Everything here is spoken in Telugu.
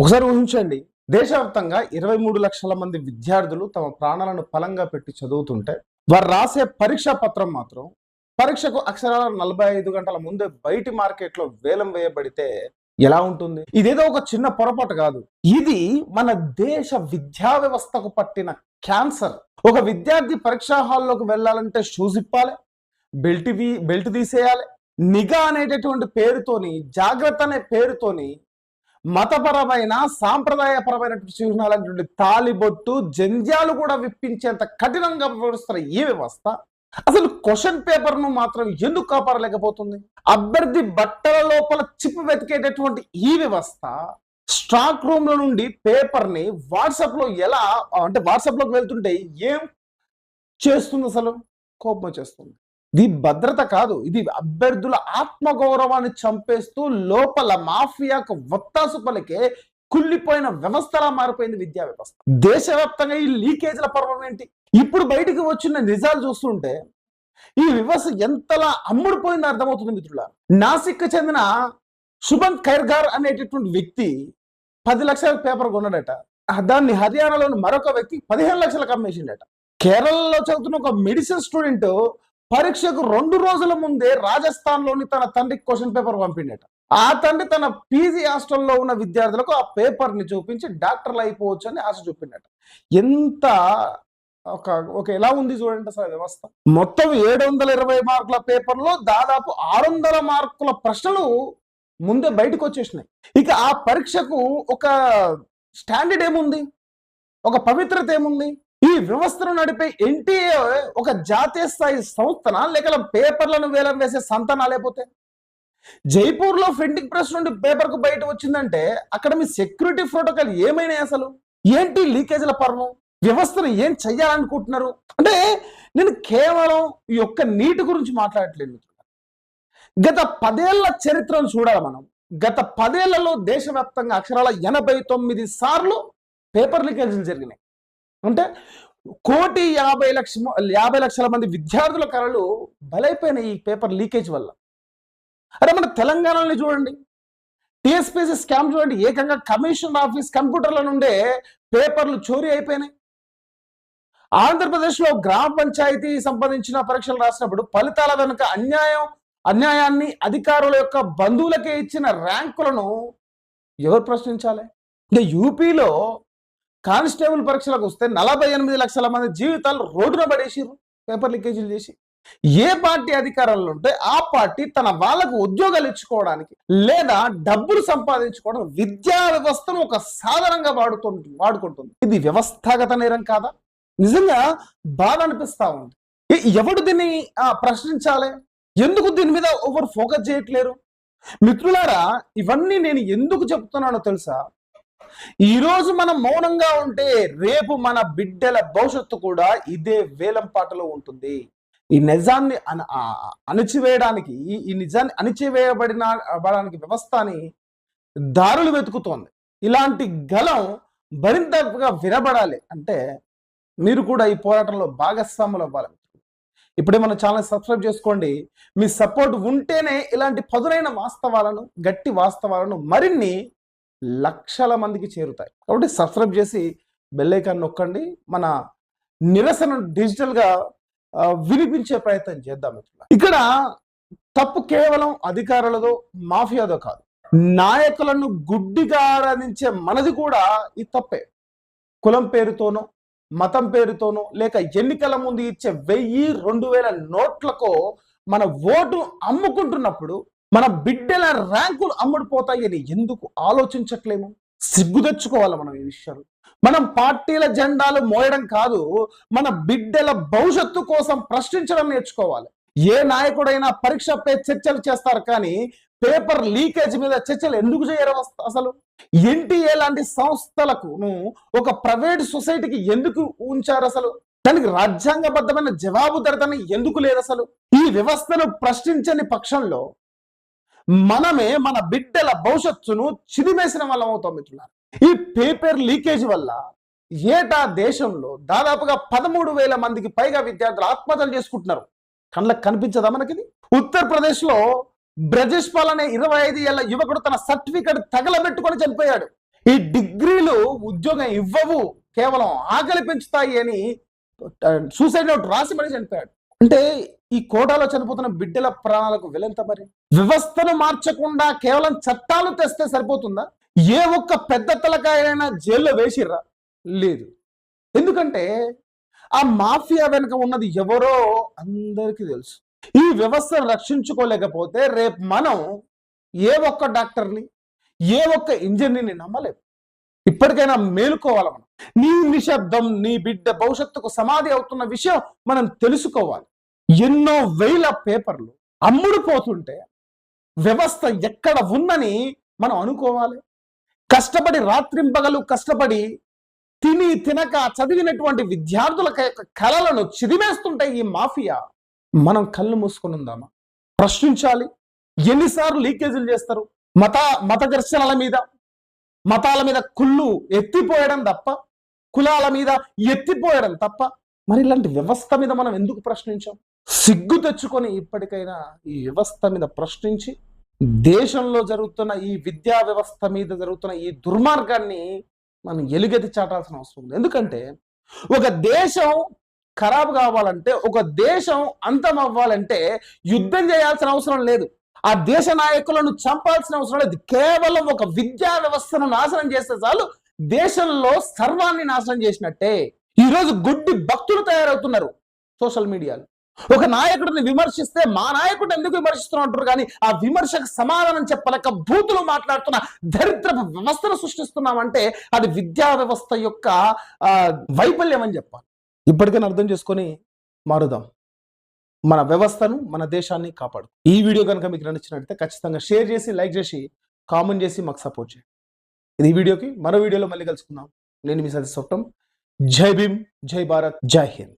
ఒకసారి ఊహించండి, దేశవ్యాప్తంగా 23 లక్షల మంది విద్యార్థులు తమ ప్రాణాలను పలంగా పెట్టి చదువుతుంటే, వారు రాసే పరీక్షా పత్రం మాత్రం పరీక్షకు అక్షరాల 45 గంటల ముందే బయటి మార్కెట్లో వేలం వేయబడితే ఎలా ఉంటుంది? ఇదేదో ఒక చిన్న పొరపాటు కాదు. ఇది మన దేశ విద్యా వ్యవస్థకు పట్టిన క్యాన్సర్. ఒక విద్యార్థి పరీక్షా హాల్లోకి వెళ్ళాలంటే షూస్ ఇప్పాలి, బెల్ట్ తీసేయాలి. నిఘా అనేటటువంటి పేరుతోని, జాగ్రత్త అనే పేరుతోని మతపరమైన సాంప్రదాయపరమైనటువంటి చిహ్నాలైనటువంటి తాలిబొట్టు జంధ్యాలు కూడా విప్పించేంత కఠినంగా వ్యవహరిస్తున్న ఈ వ్యవస్థ అసలు క్వశ్చన్ పేపర్ ను మాత్రం ఎందుకు కాపాడలేకపోతుంది? అభ్యర్థి బట్టల లోపల చిప్పు వెతికేటటువంటి ఈ వ్యవస్థ స్టాక్ రూమ్ లో నుండి పేపర్ ని వాట్సాప్ లో వాట్సాప్ లోకి వెళ్తుంటే ఏం చేస్తుంది? అసలు కోపం వచ్చేస్తుంది. ఇది భద్రత కాదు, ఇది అభ్యర్థుల ఆత్మగౌరవాన్ని చంపేస్తూ లోపల మాఫియాకు వత్తాసు పలికే కుళ్ళిపోయిన వ్యవస్థలా మారిపోయింది విద్యా వ్యవస్థ. దేశవ్యాప్తంగా ఈ లీకేజ్ల పర్వం ఏంటి? ఇప్పుడు బయటికి వచ్చిన నిజాలు చూస్తుంటే ఈ వ్యవస్థ ఎంతలా అమ్ముడుపోయిందో అర్థమవుతుంది మిత్రుల. నాసిక్ చెందిన సుబంత్ ఖైర్గార్ అనేటటువంటి వ్యక్తి 10 లక్షల పేపర్ కొన్నాడట. దాన్ని హర్యానాలోని మరొక వ్యక్తి 15 లక్షలకు అమ్మేసిండట. కేరళలో చదువుతున్న ఒక మెడిసిన్ స్టూడెంట్ పరీక్షకు 2 రోజుల ముందే రాజస్థాన్ లోని తన తండ్రికి క్వశ్చన్ పేపర్ పంపిండట. ఆ తండ్రి తన పీజీ హాస్టల్లో ఉన్న విద్యార్థులకు ఆ పేపర్ ని చూపించి డాక్టర్లు అయిపోవచ్చు అని ఆశ చూపిండట. ఎంత ఒక ఎలా ఉంది చూడండి అసలు వ్యవస్థ. మొత్తం 720 మార్కుల పేపర్లో దాదాపు 600 మార్కుల ప్రశ్నలు ముందే బయటకు వచ్చేసినాయి. ఇక ఆ పరీక్షకు ఒక స్టాండర్డ్ ఏముంది, ఒక పవిత్రత ఏముంది? ఈ వ్యవస్థను నడిపే ఎన్టీఏ ఒక జాతీయ స్థాయి సంస్థన, లేక పేపర్లను వేలం వేసే సంతనా? లేకపోతే జైపూర్ లో ప్రింటింగ్ ప్రెస్ నుండి పేపర్ కు బయట వచ్చిందంటే అక్కడ మీ సెక్యూరిటీ ప్రోటోకాల్ ఏమైనాయి? అసలు ఏంటి లీకేజ్ల పర్వం? వ్యవస్థను ఏం చెయ్యాలనుకుంటున్నారు? అంటే నేను కేవలం ఈ యొక్క నీటి గురించి మాట్లాడట్లేదు. గత 10 ఏళ్ల చరిత్రను చూడాలి మనం. గత 10 ఏళ్లలో దేశవ్యాప్తంగా అక్షరాల 89 సార్లు పేపర్ లీకేజీలు జరిగినాయి. అంటే 1,50 లక్షల మంది విద్యార్థుల కళలు బలైపోయినాయి ఈ పేపర్ లీకేజ్ వల్ల. అరే మన తెలంగాణలో చూడండి, టీఎస్పీసీ స్కామ్ చూడండి, ఏకంగా కమిషన్ ఆఫీస్ కంప్యూటర్ల నుండే పేపర్లు చోరీ అయిపోయినాయి. ఆంధ్రప్రదేశ్లో గ్రామ పంచాయతీ సంబంధించిన పరీక్షలు రాసినప్పుడు ఫలితాల వెనుక అన్యాయాన్ని అధికారుల యొక్క బంధువులకే ఇచ్చిన ర్యాంకులను ఎవరు ప్రశ్నించాలి? ఇంకా యూపీలో కానిస్టేబుల్ పరీక్షలకు వస్తే 48 లక్షల మంది జీవితాలు రోడ్డున పడేసిర్రు పేపర్ లీకేజీలు చేసి. ఏ పార్టీ అధికారంలో ఉంటే ఆ పార్టీ తన వాళ్ళకు ఉద్యోగాలు ఇచ్చుకోవడానికి లేదా డబ్బులు సంపాదించుకోవడం విద్యా వ్యవస్థను ఒక సాధనంగా వాడుకుంటుంది. ఇది వ్యవస్థాగత నేరం కాదా? నిజంగా బాధ అనిపిస్తా ఉంది. ఎవడు దీన్ని ప్రశ్నించాలి? ఎందుకు దీని మీద ఎవరు ఫోకస్ చేయట్లేరు? మిత్రులారా, ఇవన్నీ నేను ఎందుకు చెప్తున్నానో తెలుసా? ఈరోజు మనం మౌనంగా ఉంటే రేపు మన బిడ్డల భవిష్యత్తు కూడా ఇదే వేలం పాటలో ఉంటుంది. ఈ నిజాన్ని అణచివేయడానికి, ఈ నిజాన్ని అణచివేయబడడానికి వ్యవస్థని దారులు వెతుకుతోంది. ఇలాంటి గలం మరింతగా వినబడాలి అంటే మీరు కూడా ఈ పోరాటంలో భాగస్వాములు అవ్వాలి. ఇప్పుడే మన ఛానల్ సబ్స్క్రైబ్ చేసుకోండి. మీ సపోర్ట్ ఉంటేనే ఇలాంటి పదునైన వాస్తవాలను, గట్టి వాస్తవాలను మరిన్ని లక్షల మందికి చేరుతాయి. కాబట్టి సబ్స్క్రైబ్ చేసి బెల్ ఐకాన్ నొక్కండి. మన నిరసన డిజిటల్ గా వినిపించే ప్రయత్నం చేద్దాం. ఇక్కడ తప్పు కేవలం అధికారులదో మాఫియాదో కాదు, నాయకులను గుడ్డిగా ఆరాధించే మనది కూడా ఈ తప్పే. కులం పేరుతోనో, మతం పేరుతోనో, లేక ఎన్నికల ముందు ఇచ్చే 1000-2000 నోట్లకో మన ఓటు అమ్ముకుంటున్నప్పుడు మన బిడ్డల ర్యాంకులు అమ్ముడుపోతాయని ఎందుకు ఆలోచించట్లేము? సిగ్గు తెచ్చుకోవాలి మనం ఈ విషయాలు. మనం పార్టీల జెండాలు మోయడం కాదు, మన బిడ్డల భవిష్యత్తు కోసం ప్రశ్నించడం నేర్చుకోవాలి. ఏ నాయకుడైనా పరీక్షపై చర్చలు చేస్తారు, కానీ పేపర్ లీకేజ్ మీద చర్చలు ఎందుకు చేయరు? అసలు ఎన్టీఏ లాంటి సంస్థలకు ఒక ప్రైవేట్ సొసైటీకి ఎందుకు ఉంచారు? అసలు దానికి రాజ్యాంగబద్ధమైన జవాబుదారితనం ఎందుకు లేదు? అసలు ఈ వ్యవస్థను ప్రశ్నించని పక్షంలో మనమే మన బిడ్డల భవిష్యత్తును చిదిమేసిన వాళ్ళం అవుతాం మిత్రులారా. ఈ పేపర్ లీకేజ్ వల్ల ఏటా దేశంలో దాదాపుగా 13,000 మందికి పైగా విద్యార్థులు ఆత్మహత్యలు చేసుకుంటున్నారు. కళ్ళకు కనిపించదా మనకిది? ఉత్తరప్రదేశ్ లో బ్రజేష్ పాల్ అనే 25 ఏళ్ల యువకుడు తన సర్టిఫికెట్ తగలబెట్టుకొని చనిపోయాడు. ఈ డిగ్రీలు ఉద్యోగం ఇవ్వవు, కేవలం ఆకలి పెంచుతాయి అని సూసైడ్ నోట్ రాసి మరి చనిపోయాడు. అంటే ఈ కోటాలో చనిపోతున్న బిడ్డల ప్రాణాలకు విలంత మరి. వ్యవస్థను మార్చకుండా కేవలం చట్టాలు తెస్తే సరిపోతుందా? ఏ ఒక్క పెద్ద తలకాయైనా జైల్లో వేసిర్రా? లేదు. ఎందుకంటే ఆ మాఫియా వెనుక ఉన్నది ఎవరో అందరికీ తెలుసు. ఈ వ్యవస్థను రక్షించుకోలేకపోతే రేపు మనం ఏ ఒక్క డాక్టర్ని, ఏ ఒక్క ఇంజనీర్ని నమ్మలేము. ఇప్పటికైనా మేలుకోవాలి. మనం నీ నిశ్శబ్దం నీ బిడ్డ భవిష్యత్తుకు సమాధి అవుతున్న విషయం మనం తెలుసుకోవాలి. ఎన్నో వేల పేపర్లు అమ్ముడుపోతుంటే వ్యవస్థ ఎక్కడ ఉందని మనం అనుకోవాలి. కష్టపడి రాత్రింపగలు కష్టపడి తిని తినక చదివినటువంటి విద్యార్థుల కళలను చిదిమేస్తుంటే ఈ మాఫియా. మనం కళ్ళు మూసుకొని ఉందామా? ప్రశ్నించాలి. ఎన్నిసార్లు లీకేజీలు చేస్తారు? మత ఘర్షణల మీద, మతాల మీద కుళ్ళు ఎత్తిపోయడం తప్ప, కులాల మీద ఎత్తిపోయడం తప్ప మరి ఇలాంటి వ్యవస్థ మీద మనం ఎందుకు ప్రశ్నించాం? సిగ్గు తెచ్చుకొని ఇప్పటికైనా ఈ వ్యవస్థ మీద ప్రశ్నించి దేశంలో జరుగుతున్న ఈ విద్యా వ్యవస్థ మీద జరుగుతున్న ఈ దుర్మార్గాన్ని మనం ఎలుగెత్తి చాటాల్సిన అవసరం ఉంది. ఎందుకంటే ఒక దేశం ఖరాబు కావాలంటే, ఒక దేశం అంతం అవ్వాలంటే యుద్ధం చేయాల్సిన అవసరం లేదు. ఆ దేశ నాయకులను చంపాల్సిన అవసరం లేదు. కేవలం ఒక విద్యా వ్యవస్థను నాశనం చేస్తే చాలు దేశంలో సర్వాన్ని నాశనం చేసినట్టే. ఈరోజు గుడ్డి భక్తులు తయారవుతున్నారు సోషల్ మీడియాలో. ఒక నాయకుడిని విమర్శిస్తే మా నాయకుడు ఎందుకు విమర్శిస్తున్నట్టు కానీ ఆ విమర్శకు సమాధానం చెప్పలేక బూతులు మాట్లాడుతున్న దరిద్ర వ్యవస్థను సృష్టిస్తున్నామంటే అది విద్యా వ్యవస్థ యొక్క వైఫల్యం అని చెప్పాలి. ఇప్పటికైనా అర్థం చేసుకొని మారుదాం. మన వ్యవస్థను, మన దేశాన్ని కాపాడు. ఈ వీడియో కనుక మీకు నచ్చినట్లయితే ఖచ్చితంగా షేర్ చేసి, లైక్ చేసి, కామెంట్ చేసి మాకు సపోర్ట్ చేయండి. ఇది ఈ వీడియోకి. మరో వీడియోలో మళ్ళీ కలుసుకుందాం. నేను మీ సతీష్. జై భీమ్, జై భారత్, జై హింద్.